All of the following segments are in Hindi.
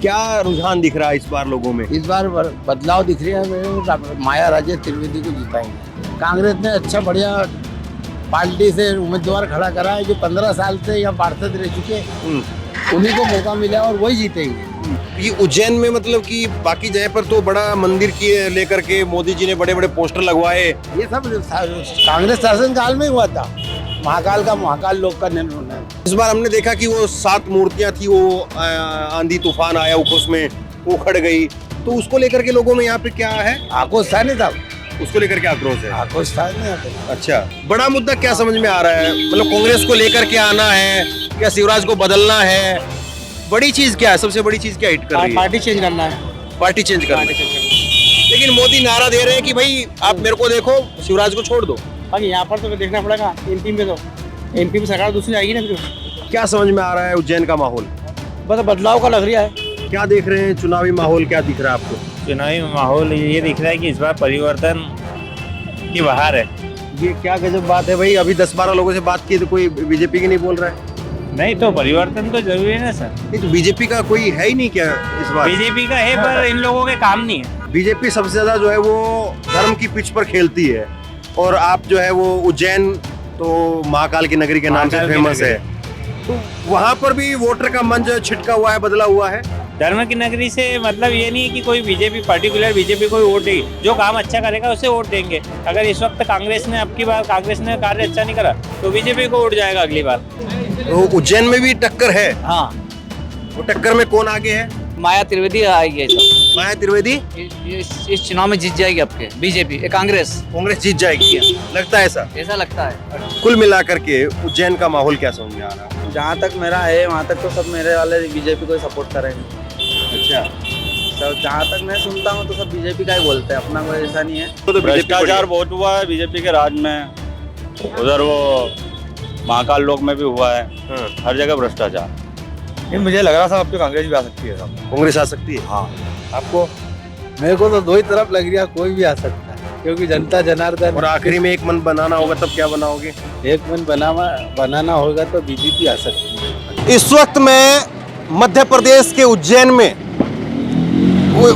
क्या रुझान दिख रहा है इस बार लोगों में? इस बार बदलाव दिख रहा है। माया राजेश त्रिवेदी को जिताएंगे। कांग्रेस ने अच्छा बढ़िया पार्टी से उम्मीदवार खड़ा करा है जो 15 साल से यहाँ पार्षद रह चुके, उन्हीं को मौका मिला और वही जीतेंगे। ये उज्जैन में मतलब कि बाकी जगह पर तो बड़ा मंदिर की लेकर के मोदी जी ने बड़े बड़े पोस्टर लगवाए। ये सब कांग्रेस शासन काल में हुआ था। महाकाल का महाकाल लोक का निर्णय है। इस बार हमने देखा कि वो 7 मूर्तियां थी, वो आंधी तूफान आया उसमें वो उखड़ गई, तो उसको लेकर के लोगों में यहाँ पे क्या है? आक्रोश था नहीं था, उसको लेकर के आक्रोश है। आक्रोश था नहीं था। अच्छा, बड़ा मुद्दा क्या समझ में आ रहा है? मतलब कांग्रेस को लेकर के आना है या शिवराज को बदलना है? बड़ी चीज क्या है? सबसे बड़ी चीज क्या हिट कर रही है? पार्टी चेंज करना है। पार्टी चेंज करना है। लेकिन मोदी नारा दे रहे हैं कि भाई आप मेरे को देखो, शिवराज को छोड़ दो। बाकी यहाँ पर तो देखना पड़ेगा एमपी में, तो एमपी में सरकार दूसरी आएगी ना। फिर क्या समझ में आ रहा है उज्जैन का माहौल? बस बदलाव का लग रहा है। क्या देख रहे हैं? चुनावी माहौल क्या दिख रहा है आपको? चुनावी माहौल ये दिख रहा है कि इस बार परिवर्तन की बहार है। ये क्या गजब बात है भाई, अभी 10-12 लोगों से बात की तो कोई बीजेपी की नहीं बोल रहा है। नहीं तो परिवर्तन तो जरूरी है ना सर। नहीं तो बीजेपी का कोई है ही नहीं क्या इस बार? बीजेपी का है पर इन लोगों के काम नहीं है। बीजेपी सबसे ज्यादा जो है वो धर्म की पिच पर खेलती है, और आप जो है वो उज्जैन तो महाकाल की नगरी के नाम से फेमस है, तो वहाँ पर भी वोटर का मन जो है छिटका हुआ है, बदला हुआ है। धर्म की नगरी से मतलब ये नहीं है कि कोई बीजेपी पर्टिकुलर बीजेपी कोई वोट देगी, जो काम अच्छा करेगा उसे वोट देंगे। अगर इस वक्त कांग्रेस ने अब की बार कांग्रेस ने कार्य अच्छा नहीं करा तो बीजेपी को वोट जाएगा अगली बार। तो उज्जैन में भी टक्कर है। हाँ, वो टक्कर में कौन आगे है? माया त्रिवेदी आएगी। माया त्रिवेदी इस चुनाव में जीत जाएगी आपके बीजेपी, कांग्रेस जीत जाएगी, लगता है ऐसा? ऐसा लगता है। कुल मिलाकर के उज्जैन का माहौल क्या समझ में आ रहा है? जहाँ तक मेरा है वहाँ तक तो सब मेरे वाले बीजेपी को सपोर्ट करेंगे। अच्छा, तो जहाँ तक मैं सुनता हूँ तो सब बीजेपी का ही बोलते हैं, अपना कोई ऐसा नहीं है। तो भ्रष्टाचार बहुत हुआ है बीजेपी के राज में, उधर वो महाकाल लोक में भी हुआ है। हर जगह भ्रष्टाचार। मुझे लग रहा था आपकी कांग्रेस भी आ सकती है। कांग्रेस आ सकती है? हाँ, आपको? मेरे को तो दो ही तरफ लग रहा है, कोई भी आ सकता है, क्योंकि जनता जनार्दन। और आखिरी में एक मन बनाना होगा, तब क्या बनाओगे? एक मन बनाना होगा तो बीजेपी आ सकती है। इस वक्त मैं मध्य प्रदेश के उज्जैन में,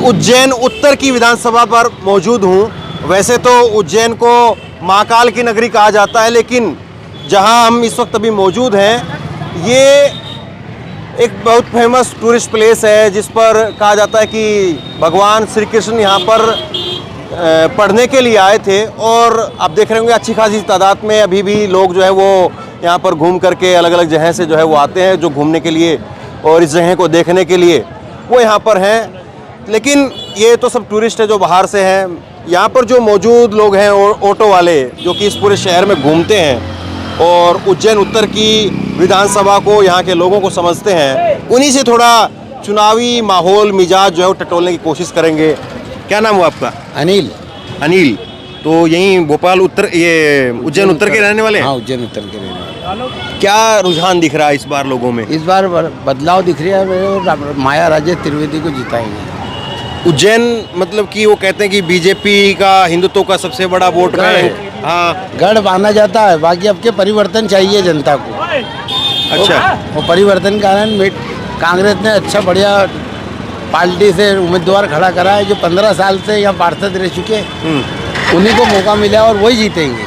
उज्जैन उत्तर की विधानसभा पर मौजूद हूँ। वैसे तो उज्जैन को महाकाल की नगरी कहा जाता है, लेकिन जहाँ हम इस वक्त अभी मौजूद हैं ये एक बहुत फेमस टूरिस्ट प्लेस है, जिस पर कहा जाता है कि भगवान श्री कृष्ण यहाँ पर पढ़ने के लिए आए थे। और आप देख रहे होंगे अच्छी खासी तादाद में अभी भी लोग जो है वो यहाँ पर घूम करके अलग अलग जगह से जो है वो आते हैं, जो घूमने के लिए और इस जगह को देखने के लिए वो यहाँ पर हैं। लेकिन ये तो सब टूरिस्ट है जो बाहर से हैं। यहाँ पर जो मौजूद लोग हैं ऑटो वाले, जो कि इस पूरे शहर में घूमते हैं और उज्जैन उत्तर की विधानसभा को, यहाँ के लोगों को समझते हैं, उन्हीं से थोड़ा चुनावी माहौल मिजाज जो है वो टटोलने की कोशिश करेंगे। क्या नाम हुआ आपका? अनिल। अनिल, तो यहीं भोपाल उत्तर, ये उज्जैन उत्तर के रहने वाले हैं? हाँ, उज्जैन उत्तर के रहने वाले। क्या रुझान दिख रहा है इस बार लोगों में? इस बार बदलाव दिख रहा है। माया राजेश त्रिवेदी को जिताएंगे। उज्जैन मतलब कि वो कहते हैं कि बीजेपी का हिंदुत्व का सबसे बड़ा वोट है। हाँ, गढ़ माना जाता है। बाकी अब के परिवर्तन चाहिए जनता को। अच्छा, वो परिवर्तन कारण कांग्रेस ने अच्छा बढ़िया पार्टी से उम्मीदवार खड़ा करा है जो 15 साल से यहाँ पार्षद रह चुके, उन्हीं को मौका मिला और वही जीतेंगे।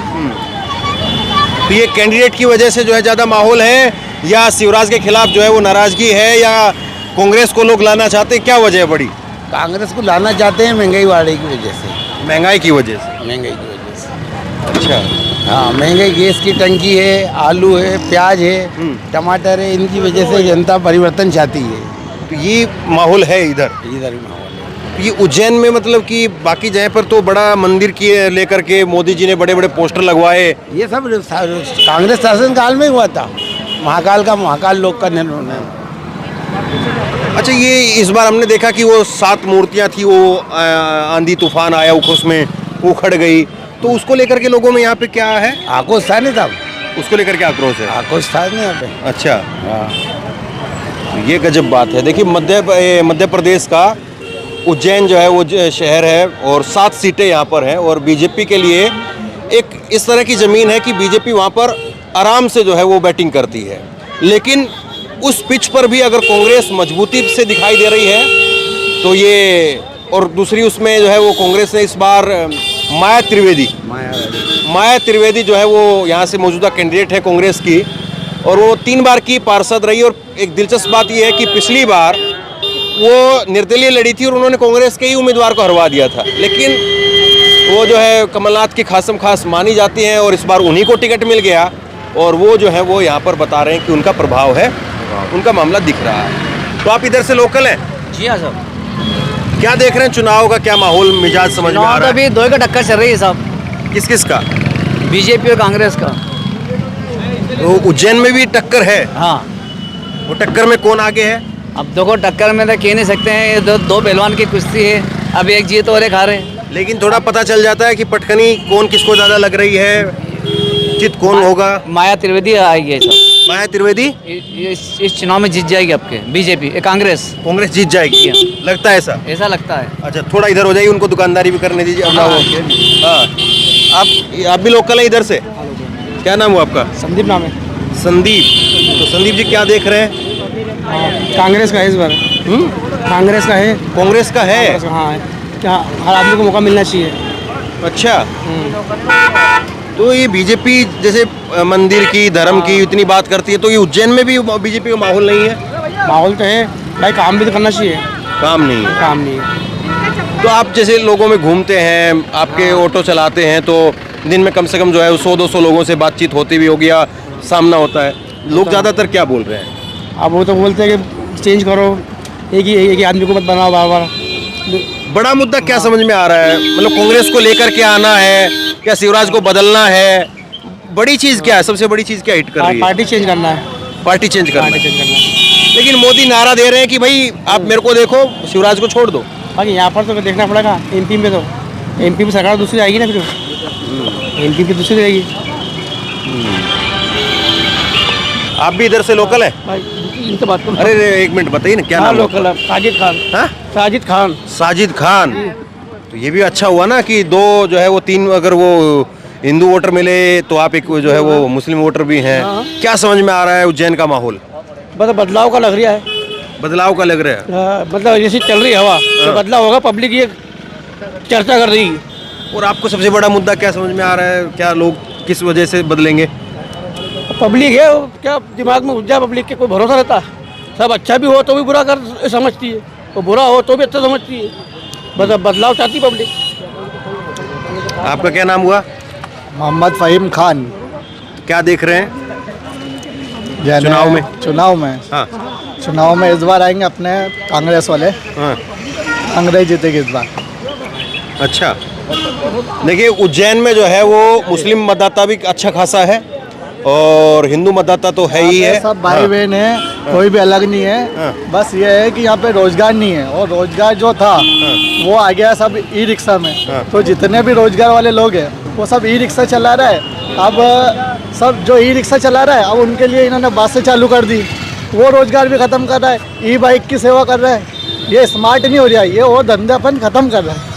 तो ये कैंडिडेट की वजह से जो है ज़्यादा माहौल है, या शिवराज के खिलाफ जो है वो नाराजगी है, या कांग्रेस को लोग लाना चाहते हैं? क्या वजह है बड़ी? कांग्रेस को लाना चाहते हैं महंगाई वाले की वजह से। महंगाई की वजह से? महंगाई की वजह से। अच्छा, हाँ, महंगाई, गैस की टंकी है, आलू है, प्याज है, टमाटर है, इनकी वजह से जनता परिवर्तन चाहती है। तो ये माहौल है इधर भी माहौल है। ये उज्जैन में मतलब कि बाकी जगह पर तो बड़ा मंदिर की लेकर के मोदी जी ने बड़े बड़े पोस्टर लगवाए। ये सब कांग्रेस शासन काल में हुआ था। महाकाल का महाकाल लोक का निर्णय है। अच्छा, ये इस बार हमने देखा कि वो 7 मूर्तियां थी, वो आंधी तूफान आया उसमें वो उखड़ गई, तो उसको लेकर के लोगों में यहाँ पे क्या है? आक्रोश था नहीं था, उसको लेकर के आक्रोश है। आक्रोश था नहीं यहाँ पे। अच्छा, हाँ, ये गजब बात है। देखिए मध्य प्रदेश का उज्जैन जो है वो शहर है, और 7 सीटें यहाँ पर हैं, और बीजेपी के लिए एक इस तरह की ज़मीन है कि बीजेपी वहाँ पर आराम से जो है वो बैटिंग करती है। लेकिन उस पिच पर भी अगर कांग्रेस मजबूती से दिखाई दे रही है तो ये, और दूसरी उसमें जो है वो कांग्रेस ने इस बार माया त्रिवेदी जो है वो यहाँ से मौजूदा कैंडिडेट है कांग्रेस की, और वो 3 बार की पार्षद रही। और एक दिलचस्प बात ये है कि पिछली बार वो निर्दलीय लड़ी थी और उन्होंने कांग्रेस के ही उम्मीदवार को हरवा दिया था, लेकिन वो जो है कमलनाथ की खासम खास मानी जाती हैं और इस बार उन्हीं को टिकट मिल गया, और वो जो है वो यहाँ पर बता रहे हैं कि उनका प्रभाव है, उनका मामला दिख रहा है। तो आप इधर से लोकल हैं? जी हाँ सर। क्या देख रहे हैं, चुनाव का क्या माहौल मिजाज समझ में आ रहा है? अभी दो का टक्कर चल रही है साहब, किस किस का? बीजेपी और कांग्रेस का। तो उज्जैन में भी टक्कर है? हाँ, वो टक्कर में कौन आगे है? अब देखो टक्कर में तो कह नहीं सकते हैं, ये दो पहलवान की कुश्ती है, अब एक जीत और एक हारे। लेकिन थोड़ा पता चल जाता है कि पटखनी कौन किसको ज्यादा लग रही है, जीत कौन होगा? माया त्रिवेदी आएगी सब। माया त्रिवेदी इस चुनाव में जीत जाएगी आपके, बीजेपी कांग्रेस जीत जाएगी, लगता है ऐसा? ऐसा लगता है। अच्छा, थोड़ा इधर हो जाइए, उनको दुकानदारी भी करने दीजिए अपना। वो हाँ, आप भी लोकल है इधर से? क्या नाम हुआ आपका? संदीप नाम है। संदीप। तो संदीप जी क्या देख रहे हैं? कांग्रेस का है इस बार। कांग्रेस का है। कांग्रेस का है? हाँ, क्या हर आदमी को मौका मिलना चाहिए। अच्छा, तो ये बीजेपी जैसे मंदिर की, धर्म की इतनी बात करती है, तो ये उज्जैन में भी बीजेपी का माहौल नहीं है? माहौल तो है भाई, काम भी तो करना चाहिए। काम नहीं है? काम नहीं है। तो आप जैसे लोगों में घूमते हैं, आपके ऑटो चलाते हैं, तो दिन में कम से कम जो है 100-200 लोगों से बातचीत होती भी होगी या सामना होता है, लोग ज़्यादातर क्या बोल रहे हैं? अब वो तो बोलते हैं कि चेंज करो, एक ही आदमी को मत बनाओ बार बार। बड़ा मुद्दा क्या समझ में आ रहा है? मतलब कांग्रेस को लेकर के आना है या शिवराज को बदलना है? बड़ी चीज़ क्या है, सबसे बड़ी चीज़ क्या हिट कर रही है? पार्टी चेंज करना है। पार्टी चेंज करना पार्टी है। चेंज करना है। लेकिन मोदी नारा दे रहे हैं कि भाई आप मेरे को देखो, शिवराज को छोड़ दो। बाकी यहाँ पर तो देखना पड़ेगा, एमपी में तो एमपी में सरकार दूसरी आएगी ना, फिर एमपी की दूसरी रहेगी। आप भी इधर से लोकल है? भाई इनसे बात करो। अरे एक मिनट बताइए ना, क्या हाँ नाम है? लोकल है, साजिद खान। हाँ? साजिद खान। साजिद खान। तो ये भी अच्छा हुआ ना कि 2 जो है वो 3 अगर वो हिंदू वोटर मिले तो आप एक जो है वो मुस्लिम वोटर भी हैं। क्या समझ में आ रहा है उज्जैन का माहौल? बस बदलाव का लग रहा है। बदलाव का लग रहा है? हाँ, मतलब जैसे चल रही हवा तो बदलाव होगा, पब्लिक ये चर्चा कर रही है। और आपको सबसे बड़ा मुद्दा क्या समझ में आ रहा है, क्या लोग किस वजह से बदलेंगे? पब्लिक है, क्या दिमाग में ऊर्जा, पब्लिक के कोई भरोसा रहता है? सब अच्छा भी हो तो भी बुरा कर समझती है, और बुरा हो तो भी अच्छा समझती है। बस बदलाव चाहती पब्लिक। आपका क्या नाम हुआ? मोहम्मद फ़हीम खान। क्या देख रहे हैं चुनाव में? हाँ, चुनाव में इस बार आएंगे अपने कांग्रेस वाले। हाँ। कांग्रेस जीतेगी इस बार। अच्छा, देखिए उज्जैन में जो है वो मुस्लिम मतदाता भी अच्छा खासा है और हिंदू मतदाता तो है ही है। सब भाई बहन है, कोई भी अलग नहीं है। बस ये है कि यहाँ पे रोजगार नहीं है, और रोजगार जो था वो आ गया सब ई रिक्शा में। तो जितने भी रोजगार वाले लोग हैं वो सब ई रिक्शा चला रहा है। अब सब जो ई रिक्शा चला रहा है, अब उनके लिए इन्होंने बसें चालू कर दी, वो रोजगार भी ख़त्म कर रहा है। ई बाइक की सेवा कर रहा है। ये स्मार्ट नहीं हो रहा है, ये वो धंधापन ख़त्म कर रहा है।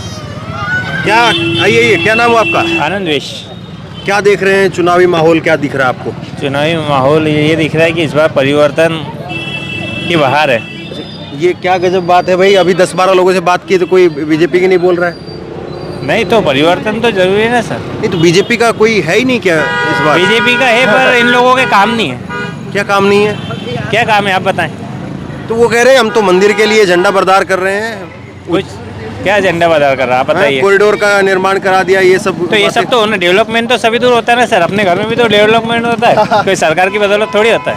क्या आइए, क्या नाम है आपका? आनंद वेश। क्या देख रहे हैं, चुनावी माहौल क्या दिख रहा है आपको? चुनावी माहौल ये दिख रहा है कि इस बार परिवर्तन की बहार है। ये क्या गजब बात है भाई, अभी 10-12 लोगों से बात की तो कोई बीजेपी की नहीं बोल रहा है। नहीं तो परिवर्तन तो जरूरी है ना सर। नहीं तो बीजेपी का कोई है ही नहीं क्या इस बार? बीजेपी का है पर इन लोगों के काम नहीं है। क्या काम नहीं है? क्या काम है आप बताएं। तो वो कह रहे हैं हम तो मंदिर के लिए झंडा बरदार कर रहे हैं। कुछ क्या एजेंडा बदल कर रहा आप बताइए। कॉरिडोर का निर्माण करा दिया, ये सब तो ये सब तो होना, डेवलपमेंट तो सभी दूर होता है ना सर, अपने घर में भी तो डेवलपमेंट होता है, कोई सरकार की बदौलत थोड़ी होता है।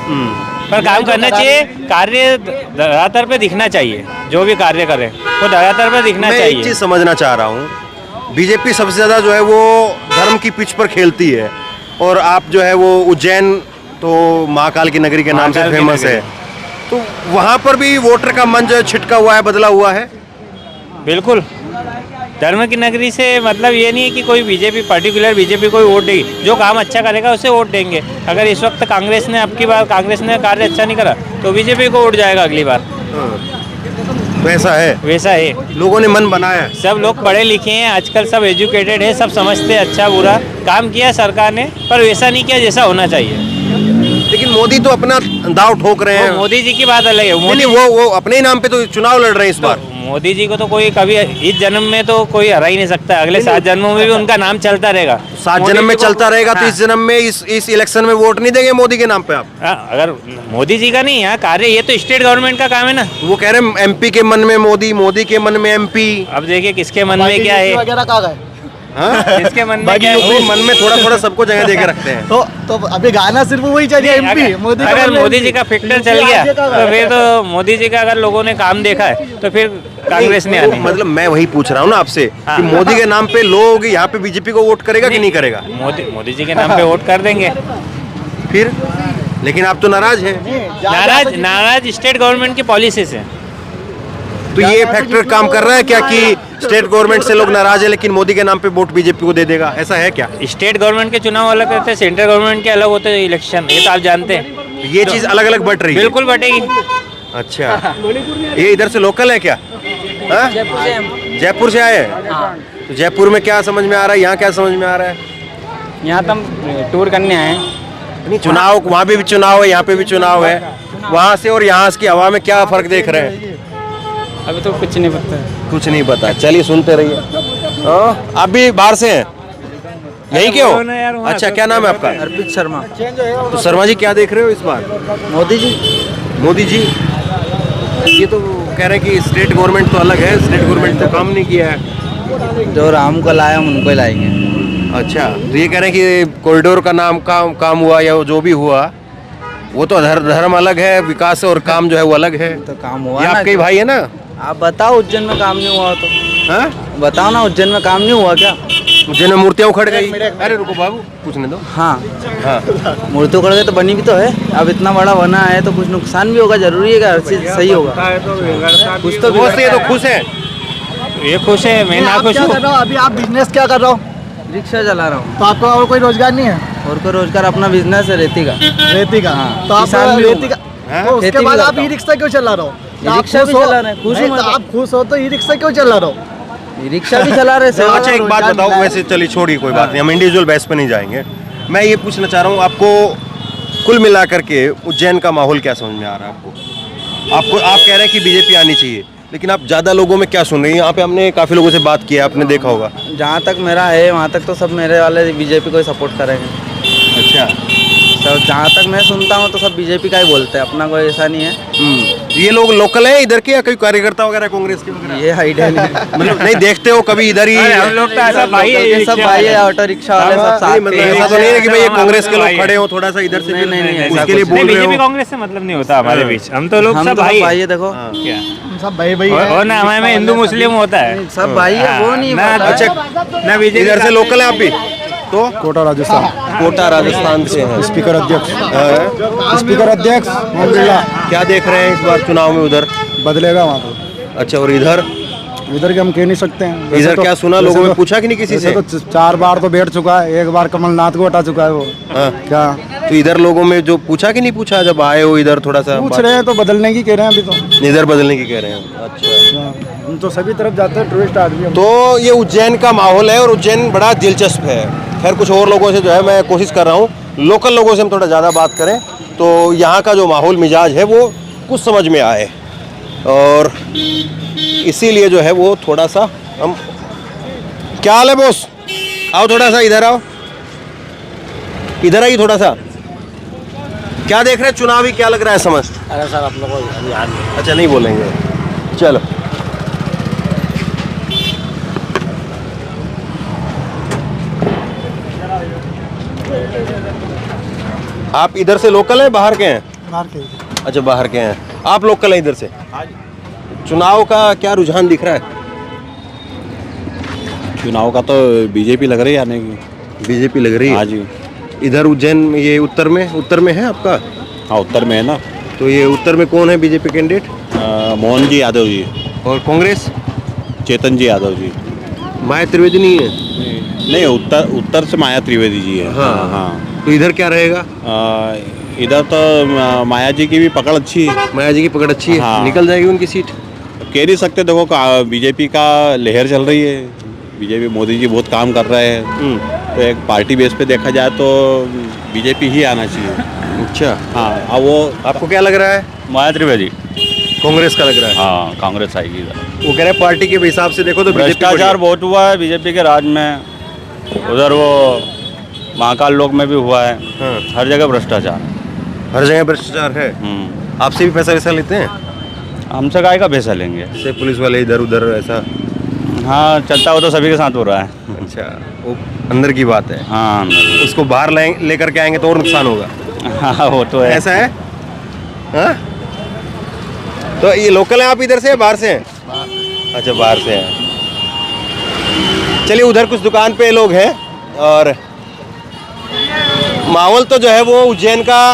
पर काम करना चाहिए, कार्य धरातल पे दिखना चाहिए, जो भी कार्य करे वो धरातल पे दिखना मैं चाहिए। एक चीज समझना चाह रहा हूँ, बीजेपी सबसे ज्यादा जो है वो धर्म की पिच पर खेलती है, और आप जो है वो उज्जैन तो महाकाल की नगरी के नाम से महाकाल की फेमस नगरी। है, तो वहाँ पर भी वोटर का मन जो है छिटका हुआ है, बदला हुआ है। बिल्कुल, धर्म की नगरी से मतलब ये नहीं है कि कोई बीजेपी पर्टिकुलर बीजेपी कोई वोट देगी, जो काम अच्छा करेगा उसे वोट देंगे। अगर इस वक्त कांग्रेस ने आपकी बार कांग्रेस ने कार्य अच्छा नहीं करा तो बीजेपी को वोट जाएगा अगली बार। वैसा है, वैसा है, लोगों ने मन बनाया है। सब लोग पढ़े लिखे हैं आजकल, सब एजुकेटेड है, सब समझते हैं अच्छा बुरा। काम किया सरकार ने पर वैसा नहीं किया जैसा होना चाहिए। लेकिन मोदी तो अपना दाव ठोक रहे हैं। वो मोदी जी की बात अलग है। नहीं मोदी नहीं, वो अपने ही नाम पे तो चुनाव लड़ रहे हैं इस बार। मोदी जी को तो कोई कभी इस जन्म में तो कोई हरा ही नहीं सकता, अगले 7 जन्मों में भी उनका नाम चलता रहेगा। 7 मोदी जन्म में जी को- चलता रहेगा तो हाँ। इस जन्म में इस इलेक्शन में वोट नहीं देंगे मोदी के नाम पे आप? हाँ, अगर मोदी जी का नहीं है कार्य, ये तो स्टेट गवर्नमेंट का काम है ना। वो कह रहे हैं एमपी के मन में मोदी, मोदी के मन में एमपी। अब देखिए किसके मन में क्या है, वगैरह कहाँ गए? हाँ? किसके मन में क्या वो है। मन में थोड़ा थोड़ा सबको जगह दे के रखते हैं। तो अभी गाना सिर्फ वही चाहिए एमपी अगर मोदी जी का फैक्टर चल गया तो फिर तो मोदी जी का अगर लोगों ने काम देखा है तो फिर कांग्रेस ने आनी। मतलब मैं वही पूछ रहा हूँ ना आपसे हाँ। कि मोदी के नाम पे लोग यहाँ पे बीजेपी को वोट करेगा कि नहीं करेगा? मोदी जी के नाम पे वोट कर देंगे। फिर लेकिन आप तो नाराज हैं। नाराज स्टेट गवर्नमेंट की पॉलिसी से। तो ये फैक्टर काम कर रहा है क्या कि स्टेट गवर्नमेंट से लोग नाराज है लेकिन मोदी के नाम पे वोट बीजेपी को दे देगा, ऐसा है क्या? स्टेट गवर्नमेंट के चुनाव अलग रहते हैं, सेंट्रल गवर्नमेंट के अलग होते हैं इलेक्शन, ये तो आप जानते हैं। ये चीज अलग अलग बट रही है। बिल्कुल बटेगी। अच्छा, ये इधर से लोकल है क्या? हाँ? जयपुर से आए हैं? तो जयपुर में क्या समझ में आ रहा है, यहाँ क्या समझ में आ रहा है? यहाँ तो हम टूर करने आए हैं। नहीं, चुनाव वहाँ भी चुनाव है, यहाँ पे भी चुनाव है, वहाँ से और यहाँ की हवा में क्या फर्क देख रहे हैं? अभी तो कुछ नहीं पता। कुछ नहीं पता, चलिए सुनते रहिए। हाँ, आप भी बाहर से हैं? यहीं के हो? अच्छा, क्या नाम है आपका? अर्पित शर्मा। तो शर्मा जी क्या देख रहे हो इस बार? मोदी जी। मोदी जी, ये तो कह रहे हैं कि स्टेट गवर्नमेंट तो अलग है, स्टेट गवर्नमेंट तो काम नहीं किया है। जो राम को लाए हम उनको ही लाएंगे। अच्छा, तो ये कह रहे हैं कि कॉरिडोर का काम हुआ या जो भी हुआ वो तो धर्म अलग है, विकास और काम जो है वो अलग है। तो काम हुआ ये ना। आपके ही भाई है ना? आप बताओ उज्जैन में काम नहीं हुआ तो। हाँ? बताओ ना उज्जैन में काम नहीं हुआ क्या? उज्जैन में मूर्तियाँ उखड़ गई। अरे रुको बाबू, पूछने दो। हाँ, हाँ, मूर्ति उखड़ गई तो बनी भी तो है। अब इतना बड़ा बना है तो कुछ नुकसान भी होगा, जरूरी है कि हर चीज सही होगा। कुछ तो वो से तो खुश है। ये खुश है, मैं ना खुश हूँ। अभी आप बिजनेस क्या कर रहे हो? रिक्शा चला रहा हूँ। तो आपको और कोई रोजगार नहीं है? और कोई रोजगार अपना बिजनेस है रेती का। रेती का? हाँ, तो आप किसान भी रेती का, हाँ? तो उसके खेती भी बाद आप करता ई हूँ। रिक्शा क्यों चला रहे हो? तो आप रिक्शा भी खुश हो? चला रहे हैं, खुश हूँ नहीं, मैं तो तो। आप खुश हो तो ई रिक्शा क्यों चला रहे हो? रिक्शा भी चला रहे तो अच्छा, एक बात बताओ, वैसे चलिए छोड़िए, कोई बात नहीं, हम इंडिविजुअल बहस पे नहीं जाएंगे। मैं ये पूछना चाह रहा हूँ आपको, कुल मिलाकर के उज्जैन का माहौल क्या समझ में आ रहा है आपको? आप कह रहे हैं कि बीजेपी आनी चाहिए, लेकिन आप ज़्यादा लोगों में क्या सुन रही हैं? यहाँ पे हमने काफ़ी लोगों से बात की है, आपने देखा होगा। जहाँ तक मेरा है वहाँ तक तो सब मेरे वाले बीजेपी को ही सपोर्ट करेंगे। अच्छा, सब जहाँ तक मैं सुनता हूँ तो सब बीजेपी का ही बोलते हैं, अपना कोई ऐसा नहीं है। ये लोग लोकल है इधर के या कोई कार्यकर्ता वगैरह कांग्रेस के वगैरह? ये आइडिया नहीं है। मतलब नहीं देखते हो कभी इधर ही? हम लोग तो ऐसा भाई है, ये सब भाई है, ऑटो रिक्शा वाले सब साथ नहीं, मतलब में। ऐसा तो नहीं है कि भाई ये कांग्रेस के लोग खड़े हो थोड़ा सा इधर से नहीं, नहीं, नहीं, ऐसा उसके लिए कुछ बोल रहे बीजेपी हो? कांग्रेस से मतलब नहीं होता हमारे बीच, हम तो लोग हम सब तो भाई सब भाई हैं। है, देखो क्या सब भाई भाई और ना हमारे में हिंदू मुस्लिम होता है। सब भाई है, वो नहीं ना पता। अच्छा, ना बीजेपी इधर से लोकल है आप भी? तो कोटा राजस्थान। कोटा राजस्थान से हैं। स्पीकर अध्यक्ष। हाँ। स्पीकर अध्यक्ष मोहम्मदुल्ला। क्या देख रहे हैं इस बार चुनाव में उधर? बदलेगा वहाँ तो। अच्छा, और इधर इधर के हम कह नहीं सकते हैं। वैसे इधर तो- क्या सुना, वैसे लोगों ने तो- पूछा कि नहीं किसी वैसे से? तो 4 बार तो बैठ चुका है, एक बार कमलनाथ को हटा चुका है वो। हाँ। क्या तो इधर लोगों में जो पूछा कि नहीं पूछा, जब आए हो इधर थोड़ा सा पूछ रहे हैं तो बदलने की कह रहे हैं अभी तो। इधर बदलने की कह रहे हैं? अच्छा, हम तो सभी तरफ जाते हैं, टूरिस्ट आदमी हम। तो ये उज्जैन का माहौल है और उज्जैन बड़ा दिलचस्प है। खैर, कुछ और लोगों से जो है मैं कोशिश कर रहा हूँ, लोकल लोगों से हम थोड़ा ज़्यादा बात करें तो यहाँ का जो माहौल मिजाज है वो कुछ समझ में आए, और इसीलिए जो है वो थोड़ा सा हम। क्या हाल है बॉस? आओ थोड़ा सा इधर आओ, इधर आइए थोड़ा सा। क्या देख रहे हैं, चुनावी क्या लग रहा है समझ? अरे सर आप लोगों को अच्छा, नहीं बोलेंगे, चलो। आप इधर से लोकल हैं, बाहर के हैं? बाहर के अच्छा, बाहर के हैं। आप लोकल हैं इधर से? चुनाव का क्या रुझान दिख रहा है? चुनाव का तो बीजेपी लग रही है आने की। बीजेपी लग रही है? हाँ जी। इधर उज्जैन में, ये उत्तर में है आपका? हाँ, उत्तर में है ना। तो ये उत्तर में कौन है बीजेपी कैंडिडेट? मोहन जी यादव जी। और कांग्रेस? चेतन जी यादव जी। माया त्रिवेदी नहीं है? नहीं, उत्तर से माया त्रिवेदी जी है। हाँ। हाँ। तो इधर क्या रहेगा? इधर तो माया जी की भी पकड़ अच्छी है। माया जी की पकड़ अच्छी है? हाँ। निकल जाएगी उनकी सीट? कह नहीं सकते, देखो बीजेपी का लहर चल रही है। बीजेपी, मोदी जी बहुत काम कर रहे हैं, तो एक पार्टी बेस पे देखा जाए तो बीजेपी ही आना चाहिए। अच्छा, हाँ अब वो आपको क्या लग रहा है? माया त्रिवेदी। कांग्रेस का लग रहा है। हाँ, कांग्रेस आएगी इधर। वो कह रहे हैं पार्टी के हिसाब से देखो तो बीजेपी भ्रष्टाचार बहुत हुआ है बीजेपी के राज में। उधर वो महाकाल लोक में भी हुआ है। हाँ। हर जगह भ्रष्टाचार। हर जगह भ्रष्टाचार है। आपसे भी पैसा वैसा लेते हैं? हमसे काय का पैसा लेंगे? से पुलिस वाले इधर उधर ऐसा? हाँ, चलता हो तो सभी के साथ हो रहा है। अच्छा, वो अंदर की बात है। हाँ, उसको बाहर लेकर के आएंगे तो और नुकसान होगा। हाँ वो तो है। ऐसा है? हाँ? तो ये लोकल है आप इधर से बाहर से हैं? अच्छा, बाहर से हैं। चलिए, उधर कुछ दुकान पे लोग हैं और माहौल तो जो है वो उज्जैन का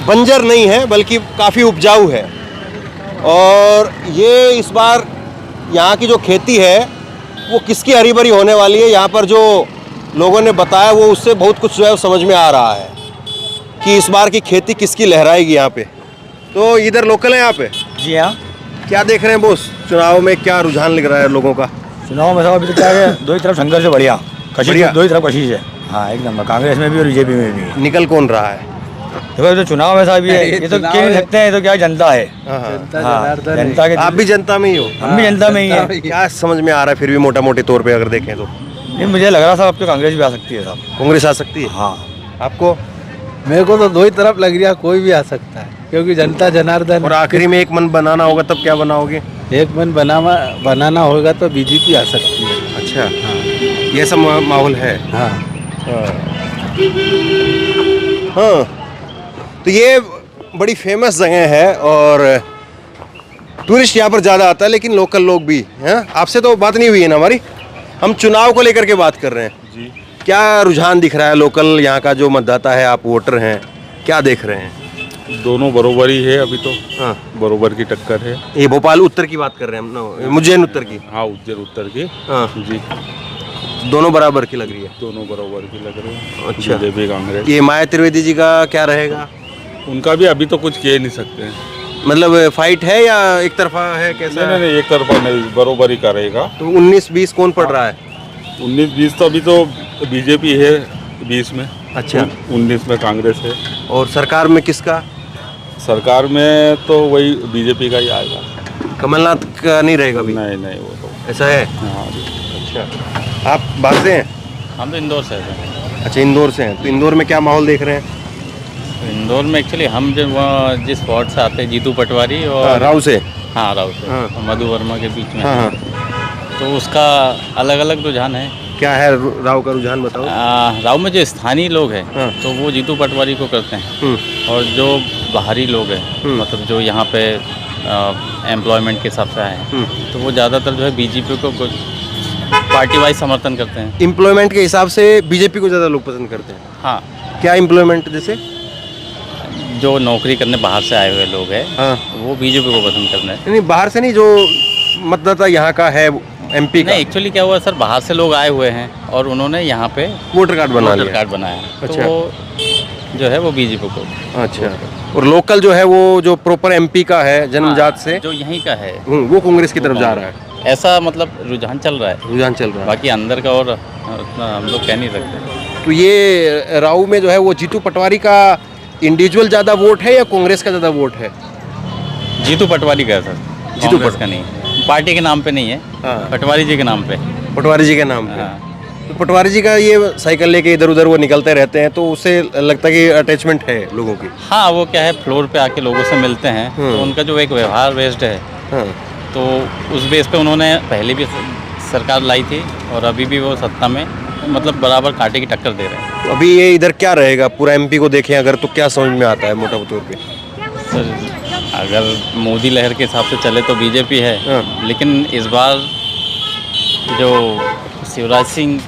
बंजर नहीं है बल्कि काफ़ी उपजाऊ है। और ये इस बार यहाँ की जो खेती है वो किसकी हरी भरी होने वाली है, यहाँ पर जो लोगों ने बताया वो उससे बहुत कुछ जो है समझ में आ रहा है कि इस बार की खेती किसकी लहराएगी यहाँ पे। तो इधर लोकल है यहाँ पे? जी हाँ। क्या देख रहे हैं बोस, चुनाव में क्या रुझान लग रहा है लोगों का? चुनाव में सब अभी तो क्या है, दो ही तरफ संघर्ष है, बढ़िया बढ़िया। दो ही तरफ कशिश है। हाँ, एक नंबर, कांग्रेस में भी और बीजेपी में भी। निकल कौन रहा है? देखो जो चुनाव है साहब, ये तो कह नहीं सकते हैं, ये तो क्या जनता है। हाँ, हाँ, जनता के आप भी जनता में ही हो? हम भी जनता में ही है। क्या समझ में आ रहा है फिर भी मोटा मोटे तौर पे अगर देखें तो? नहीं, मुझे लग रहा साहब अब तो कांग्रेस भी आ सकती है साहब। कांग्रेस आ सकती है? हाँ। आपको? मेरे को तो दो ही तरफ लग रहा है, कोई भी आ सकता है क्योंकि जनता जनार्दन। और आखिरी में एक मन बनाना होगा तब क्या बनाओगे? एक मन बनाना होगा तो बीजेपी आ सकती है। अच्छा, हाँ, ये सब माहौल है। हाँ, हाँ, तो ये बड़ी फेमस जगह है और टूरिस्ट यहाँ पर ज़्यादा आता है, लेकिन लोकल लोग भी हैं। आपसे तो बात नहीं हुई है ना हमारी, हम चुनाव को लेकर के बात कर रहे हैं जी। क्या रुझान दिख रहा है लोकल यहाँ का जो मतदाता है, आप वोटर हैं, क्या देख रहे हैं? दोनों बरोबर ही है अभी तो। हाँ, बरोबर की टक्कर है। ये भोपाल उत्तर की बात कर रहे हैं हम ना, उज्जैन उत्तर की। हाँ, उज्जैन उत्तर की। हाँ जी, दोनों बराबर की लग रही है। दोनों बरोबर की लग रही है। अच्छा। बीजेपी कांग्रेस। ये माया त्रिवेदी जी का क्या रहेगा? उनका भी अभी तो कुछ कह नहीं सकते हैं। मतलब फाइट है या एक तरफा है, कैसा? नहीं, एक तरफा नहीं, बरोबर ही करेगा। तो 19-20 कौन पड़ रहा है? 19-20 तो अभी तो बीजेपी है 20 में। अच्छा। 19 में कांग्रेस है। और सरकार में किसका? सरकार में तो वही बीजेपी का ही आएगा। कमलनाथ का नहीं रहेगा अभी? नहीं, वो तो। ऐसा है? हाँ। अच्छा, आप बाहर से हैं? हम तो इंदौर से हैं। अच्छा, इंदौर से हैं। तो इंदौर में क्या माहौल देख रहे हैं? इंदौर में एक्चुअली हम जो वहाँ जिस वार्ड से आते हैं, जीतू पटवारी और राव से। हाँ, राव से हाँ। और मधु वर्मा के बीच में। हाँ, हाँ। तो उसका अलग अलग रुझान है। क्या है राव का रुझान, बताओ। राव में जो स्थानीय लोग हैं हाँ। तो वो जीतू पटवारी को करते हैं, और जो बाहरी लोग हैं मतलब जो यहाँ पे एम्प्लॉयमेंट के हिसाब से आए हैं तो वो ज़्यादातर जो है बीजेपी को पार्टी वाइज समर्थन करते हैं। एम्प्लॉयमेंट के हिसाब से बीजेपी को ज़्यादा लोग पसंद करते हैं? हाँ। क्या एम्प्लॉयमेंट? जैसे जो नौकरी करने बाहर से आए हुए लोग हैं हाँ, वो बीजेपी को पसंद करते हैं। नहीं, बाहर से नहीं, जो मतदाता यहाँ का है एमपी का। नहीं, एक्चुअली क्या हुआ सर, बाहर से लोग आए हुए हैं और उन्होंने यहाँ पे वोटर कार्ड बना वोटर लिया। कार्ड बनाया। अच्छा। तो वो जो है वो बीजेपी को। अच्छा, और लोकल जो है वो जो प्रॉपर एमपी का है जन्मजात से, जो यहीं का है वो कांग्रेस की तरफ जा रहा है। ऐसा मतलब रुझान चल रहा है। रुझान चल रहा है। बाकी अंदर का और उतना हम लोग कह नहीं सकते। तो ये राव में जो है वो जीतू पटवारी का इंडिविजुअल ज़्यादा वोट है या कांग्रेस का ज़्यादा वोट है? जीतू पटवारी का है सर, जीतू कांग्रेस का नहीं, पार्टी के नाम पे नहीं है। हाँ। पटवारी जी के नाम पे। पटवारी जी के नाम पे। हाँ। तो पटवारी जी का ये साइकिल लेके इधर उधर वो निकलते रहते हैं, तो उससे लगता है कि अटैचमेंट है लोगों की। हाँ, वो क्या है, फ्लोर पे आके लोगों से मिलते हैं तो उनका जो एक व्यवहार बेस्ड है, हाँ। तो उस बेस पे उन्होंने पहले भी सरकार लाई थी और अभी भी वो सत्ता में मतलब बराबर कांटे की टक्कर दे रहे हैं। तो अभी ये इधर क्या रहेगा, पूरा एमपी को देखें अगर, तो क्या समझ में आता है मोटा तौर पे? सर अगर मोदी लहर के हिसाब से चले तो बीजेपी है, हाँ। लेकिन इस बार जो शिवराज सिंह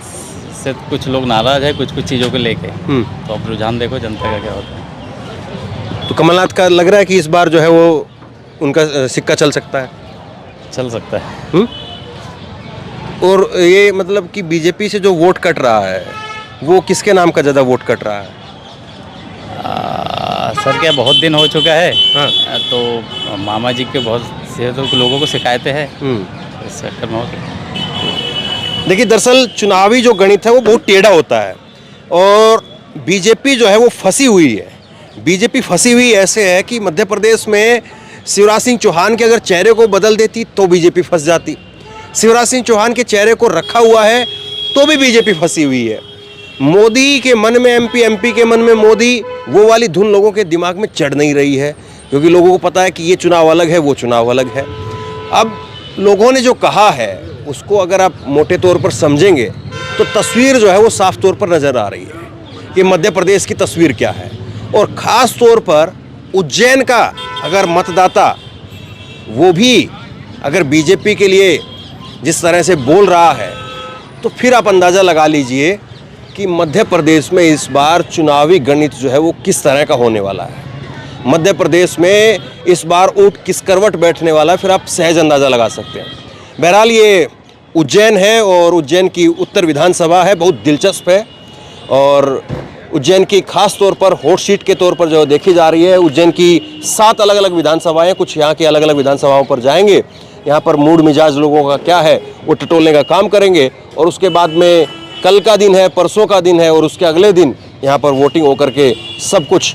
से कुछ लोग नाराज है कुछ चीज़ों को लेके, तो अब रुझान देखो जनता का क्या होता है। तो कमलनाथ का लग रहा है कि इस बार जो है वो उनका सिक्का चल सकता है? चल सकता है। और ये मतलब कि बीजेपी से जो वोट कट रहा है वो किसके नाम का ज़्यादा वोट कट रहा है? सर क्या बहुत दिन हो चुका है, हाँ। तो मामा जी के बहुत से तो लोगों को शिकायतें हैं, इस चक्कर में हो सकता है। देखिए, दरअसल चुनावी जो गणित है वो बहुत टेढ़ा होता है और बीजेपी जो है वो फंसी हुई है। बीजेपी फंसी हुई ऐसे है कि मध्य प्रदेश में शिवराज सिंह चौहान के अगर चेहरे को बदल देती तो बीजेपी फंस जाती। शिवराज सिंह चौहान के चेहरे को रखा हुआ है तो भी बीजेपी फंसी हुई है। मोदी के मन में एमपी, एमपी के मन में मोदी, वो वाली धुन लोगों के दिमाग में चढ़ नहीं रही है, क्योंकि लोगों को पता है कि ये चुनाव अलग है, वो चुनाव अलग है। अब लोगों ने जो कहा है उसको अगर आप मोटे तौर पर समझेंगे तो तस्वीर जो है वो साफ तौर पर नज़र आ रही है कि मध्य प्रदेश की तस्वीर क्या है। और ख़ास तौर पर उज्जैन का अगर मतदाता वो भी अगर बीजेपी के लिए जिस तरह से बोल रहा है तो फिर आप अंदाज़ा लगा लीजिए कि मध्य प्रदेश में इस बार चुनावी गणित जो है वो किस तरह का होने वाला है। मध्य प्रदेश में इस बार ऊँट किस करवट बैठने वाला है, फिर आप सहज अंदाज़ा लगा सकते हैं। बहरहाल ये उज्जैन है और उज्जैन की उत्तर विधानसभा है, बहुत दिलचस्प है और उज्जैन की खास तौर पर हॉट सीट के तौर पर जो देखी जा रही है। उज्जैन की 7 अलग अलग विधानसभाएं, कुछ यहाँ की अलग अलग विधानसभाओं पर जाएंगे। यहाँ पर मूड मिजाज लोगों का क्या है वो टटोलने का काम करेंगे और उसके बाद में कल का दिन है, परसों का दिन है और उसके अगले दिन यहाँ पर वोटिंग होकर के सब कुछ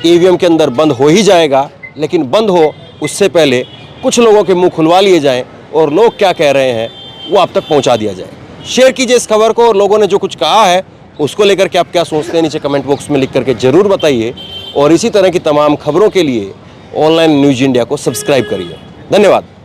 ईवीएम के अंदर बंद हो ही जाएगा। लेकिन बंद हो उससे पहले कुछ लोगों के मुंह खुलवा लिए जाएं और लोग क्या कह रहे हैं वो आप तक पहुंचा दिया जाए। शेयर कीजिए इस खबर को और लोगों ने जो कुछ कहा है उसको लेकर के आप क्या सोचते हैं नीचे कमेंट बॉक्स में लिख करके ज़रूर बताइए। और इसी तरह की तमाम खबरों के लिए ऑनलाइन न्यूज़ इंडिया को सब्सक्राइब करिए। धन्यवाद।